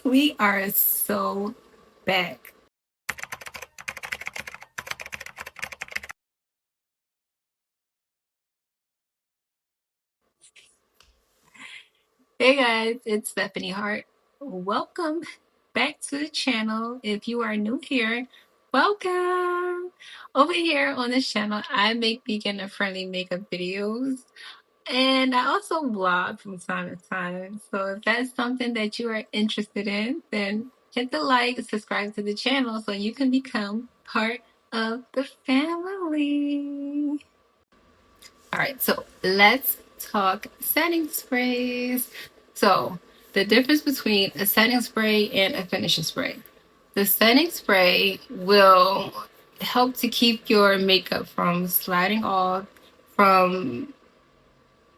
We are so back. Hey guys, it's Stephanie Hart. Welcome back to the channel. If you are new here, welcome. Over here on this channel, I make beginner friendly makeup videos and I also vlog from time to time. So if that's something that you are interested in, then hit the like, subscribe to the channel so you can become part of the family. All right, so let's talk setting sprays. So, the difference between a setting spray and a finishing spray. The setting spray will help to keep your makeup from sliding off, from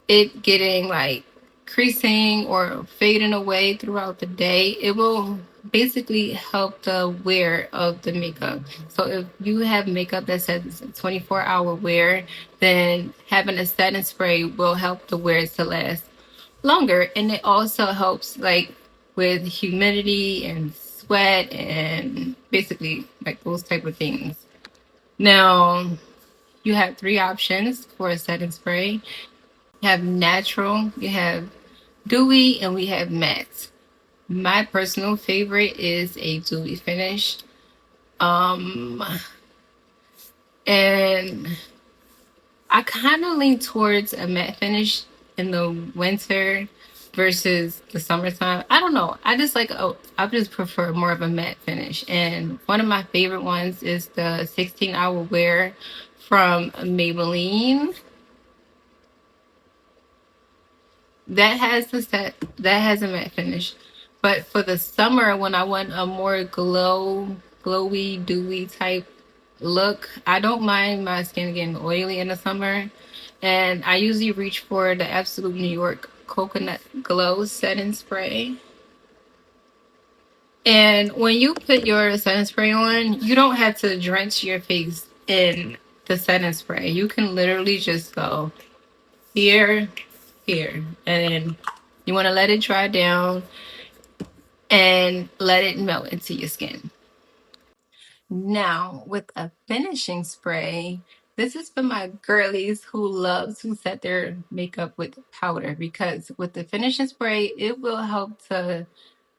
it getting like creasing or fading away throughout the day. It will basically help the wear of the makeup. So if you have makeup that says 24-hour wear, then having a setting spray will help the wear to last longer. And it also helps like with humidity and sweat and basically like those type of things. Now you have three options for a setting spray. You have natural, you have dewy, and we have matte. My personal favorite is a dewy finish. Um, and I kind of lean towards a matte finish in the winter versus the summertime. I don't know. I just prefer more of a matte finish. And one of my favorite ones is the 16-hour wear from Maybelline. That has a matte finish. But for the summer, when I want a more glowy, dewy type look, I don't mind my skin getting oily in the summer. And I usually reach for the Absolute New York Coconut Glow Setting Spray. And when you put your setting spray on, you don't have to drench your face in the setting spray. You can literally just go here, here, and then you want to let it dry down and let it melt into your skin. Now, with a finishing spray, this is for my girlies who love to set their makeup with powder, because with the finishing spray, it will help to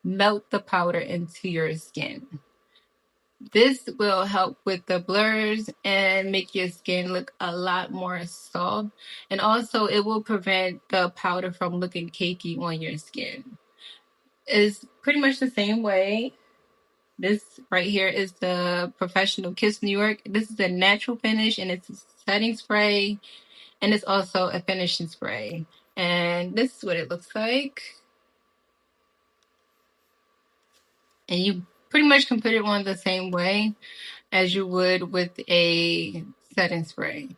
melt the powder into your skin. This will help with the blurs and make your skin look a lot more soft. And also, it will prevent the powder from looking cakey on your skin. It's pretty much the same way. This right here is the Professional Kiss New York. This is a natural finish and it's a setting spray. And it's also a finishing spray. And this is what it looks like. And you pretty much can put it on the same way as you would with a setting spray.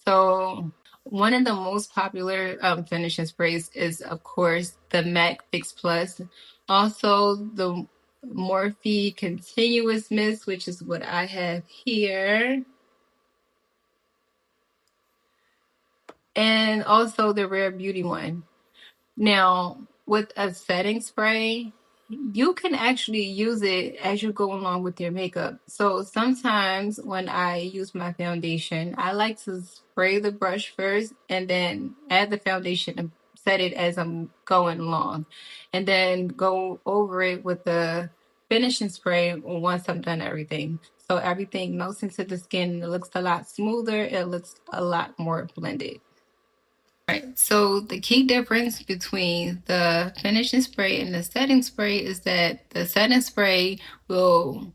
So one of the most popular finishing sprays is, of course, the MAC Fix Plus. Also, the Morphe Continuous Mist, which is what I have here. And also the Rare Beauty one. Now, with a setting spray, you can actually use it as you go along with your makeup. So sometimes when I use my foundation, I like to spray the brush first and then add the foundation and set it as I'm going along. And then go over it with the finishing spray once I'm done everything. So everything melts into the skin. It looks a lot smoother. It looks a lot more blended. Right. So the key difference between the finishing spray and the setting spray is that the setting spray will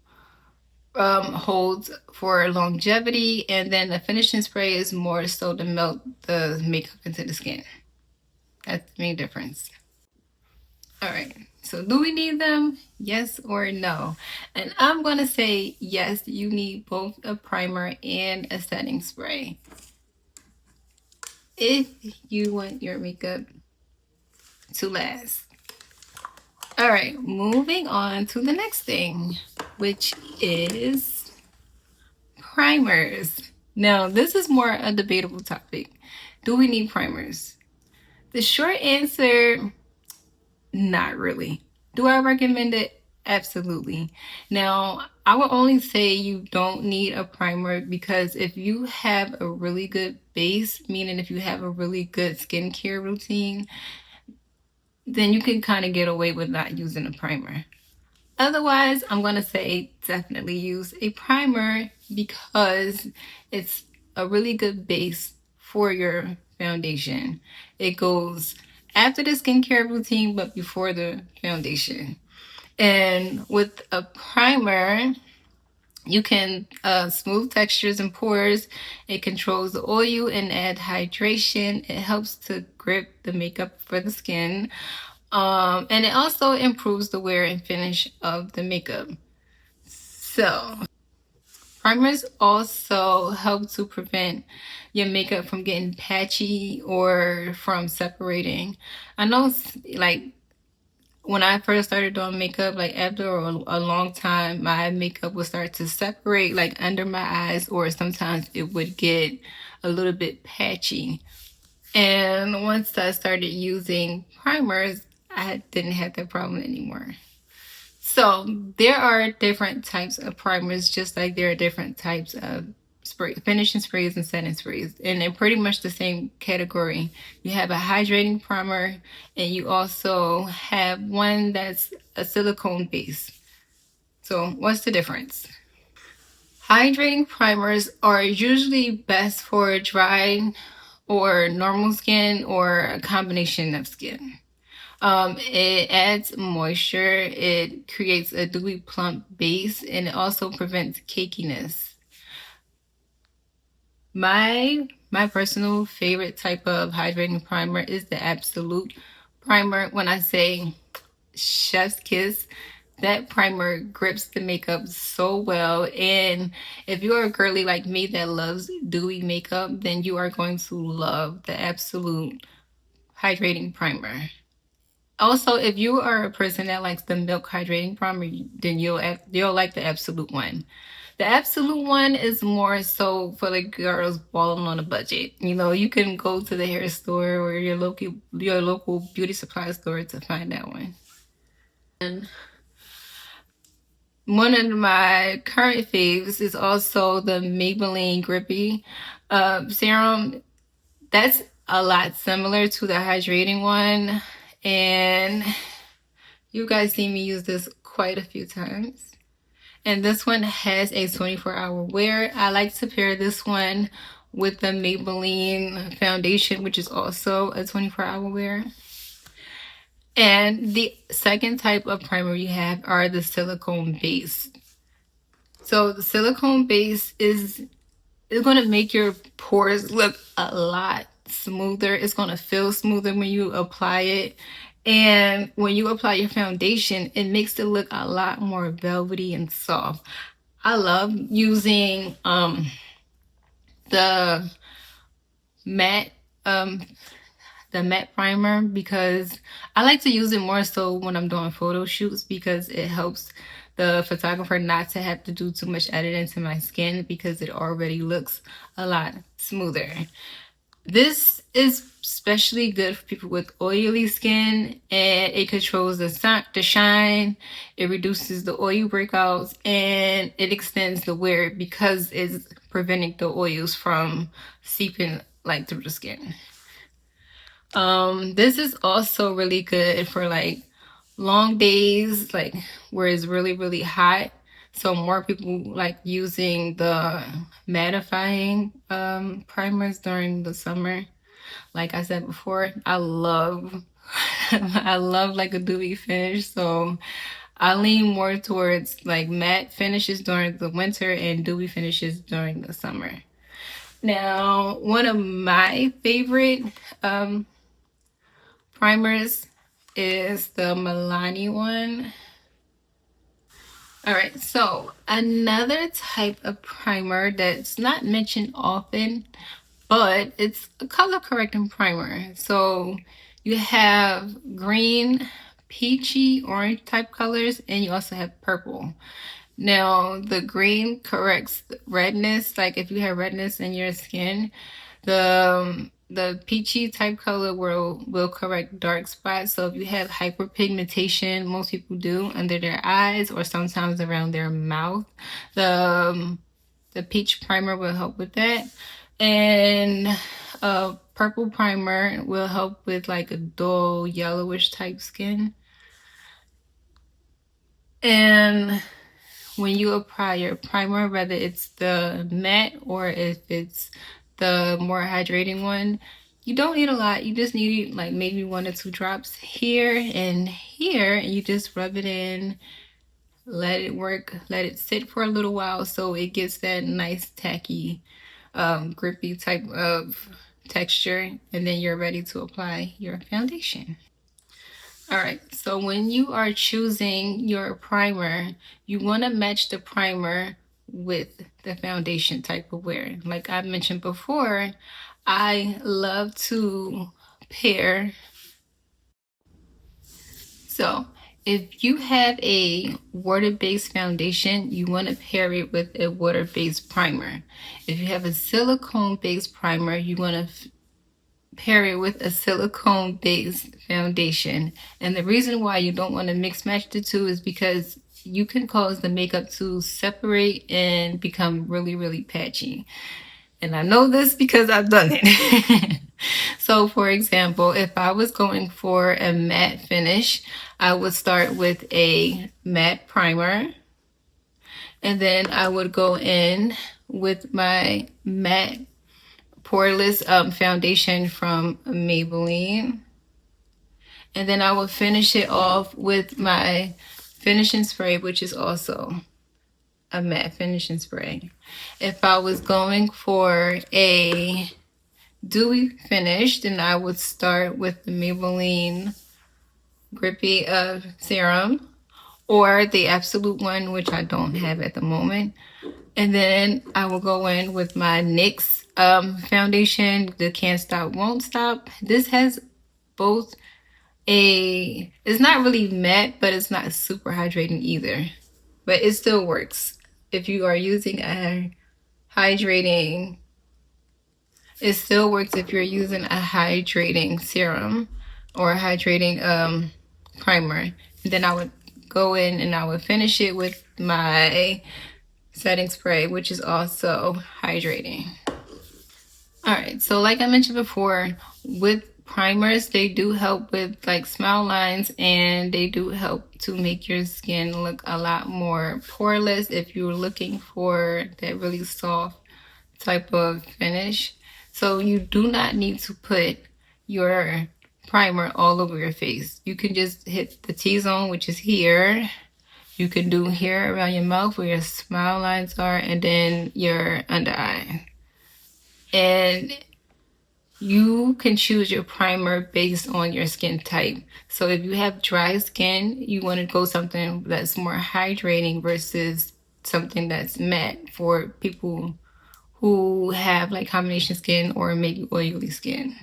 hold for longevity, and then the finishing spray is more so to melt the makeup into the skin. That's the main difference. All right. So do we need them? Yes or no? And I'm going to say yes, you need both a primer and a setting spray if you want your makeup to last. All right, moving on to the next thing, which is primers. Now, this is more a debatable topic. Do we need primers? The short answer, not really. Do I recommend it? Absolutely. Now, I would only say you don't need a primer because if you have a really good base, meaning if you have a really good skincare routine, then you can kind of get away with not using a primer. Otherwise, I'm going to say definitely use a primer because it's a really good base for your foundation. It goes after the skincare routine, but before the foundation. And with a primer, you can smooth textures and pores. It controls the oil and add hydration. It helps to grip the makeup for the skin. And it also improves the wear and finish of the makeup. So, primers also help to prevent your makeup from getting patchy or from separating. I know, like, when I first started doing makeup, like after a long time, my makeup would start to separate like under my eyes, or sometimes it would get a little bit patchy. And once I started using primers, I didn't have that problem anymore. So there are different types of primers, just like there are different types of finishing sprays and setting sprays, and they're pretty much the same category. You have a hydrating primer, and you also have one that's a silicone base. So what's the difference? Hydrating primers are usually best for dry or normal skin or a combination of skin. It adds moisture, it creates a dewy plump base, and it also prevents cakiness. My personal favorite type of hydrating primer is the Absolute primer. When I say chef's kiss, that primer grips the makeup so well. And if you're a girly like me that loves dewy makeup, then you are going to love the Absolute hydrating primer. Also, if you are a person that likes the Milk hydrating primer, then you'll like the Absolute one. The Absolute one is more so for the girls balling on a budget. You know, you can go to the hair store or your local beauty supply store to find that one. And one of my current faves is also the Maybelline Grippy serum. That's a lot similar to the hydrating one, and you guys see me use this quite a few times. And this one has a 24-hour wear. I like to pair this one with the Maybelline foundation, which is also a 24-hour wear. And the second type of primer you have are the silicone base. So the silicone base is going to make your pores look a lot smoother. It's going to feel smoother when you apply it. And when you apply your foundation, it makes it look a lot more velvety and soft. I love using the matte primer because I like to use it more so when I'm doing photo shoots, because it helps the photographer not to have to do too much editing to my skin because it already looks a lot smoother. This is especially good for people with oily skin, and it controls the shine, it reduces the oil breakouts, and it extends the wear because it's preventing the oils from seeping like through the skin. This is also really good for like long days, like where it's really, really hot. So more people like using the mattifying primers during the summer. Like I said before, I love I love like a dewy finish. So I lean more towards like matte finishes during the winter and dewy finishes during the summer. Now, one of my favorite primers is the Milani one. All right, so another type of primer that's not mentioned often, but it's a color correcting primer. So you have green, peachy, orange type colors, and you also have purple. Now, the green corrects redness, like if you have redness in your skin. The the peachy type color will correct dark spots. So if you have hyperpigmentation, most people do under their eyes or sometimes around their mouth, the peach primer will help with that. And purple primer will help with like a dull yellowish type skin. And when you apply your primer, whether it's the matte or if it's the more hydrating one, you don't need a lot. You just need like maybe 1 or 2 drops here and here, and you just rub it in, let it work, let it sit for a little while so it gets that nice tacky grippy type of texture, and then you're ready to apply your foundation. All right, so when you are choosing your primer, you want to match the primer with the foundation type of wear. Like I mentioned before, I love to pair. So if you have a water-based foundation, you want to pair it with a water-based primer. If you have a silicone-based primer, you want to pair it with a silicone-based foundation. And the reason why you don't want to mix match the two is because you can cause the makeup to separate and become really, really patchy. And I know this because I've done it. So for example, if I was going for a matte finish, I would start with a matte primer, and then I would go in with my matte poreless foundation from Maybelline, and then I will finish it off with my finishing spray, which is also a matte finishing spray. If I was going for a dewy finish, then I would start with the Maybelline Grippy serum, or the Absolute one, which I don't have at the moment. And then I will go in with my NYX foundation, the Can't Stop Won't Stop. This has both it's not really matte, but it's not super hydrating either. But it still works. If you are using a hydrating, it still works if you're using a hydrating serum or a hydrating primer. And then I would go in and I would finish it with my setting spray, which is also hydrating. All right, so like I mentioned before, with primers, they do help with like smile lines, and they do help to make your skin look a lot more poreless if you're looking for that really soft type of finish. So you do not need to put your primer all over your face. You can just hit the T-zone, which is here. You can do here around your mouth where your smile lines are, and then your under eye. And you can choose your primer based on your skin type. So if you have dry skin, you want to go something that's more hydrating versus something that's matte for people who have like combination skin or maybe oily skin.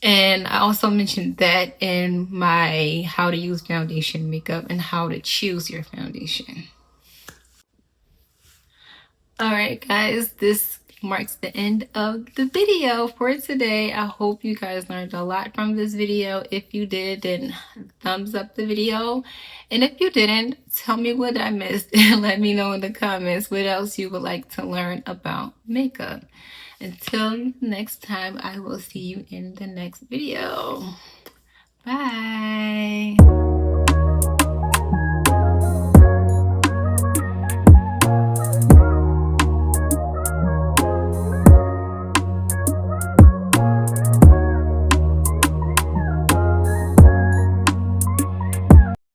And I also mentioned that in my how to use foundation makeup and how to choose your foundation. All right, guys, this marks the end of the video for today. I hope you guys learned a lot from this video. If you did, then thumbs up the video. And if you didn't, tell me what I missed and let me know in the comments what else you would like to learn about makeup. Until next time, I will see you in the next video. Bye.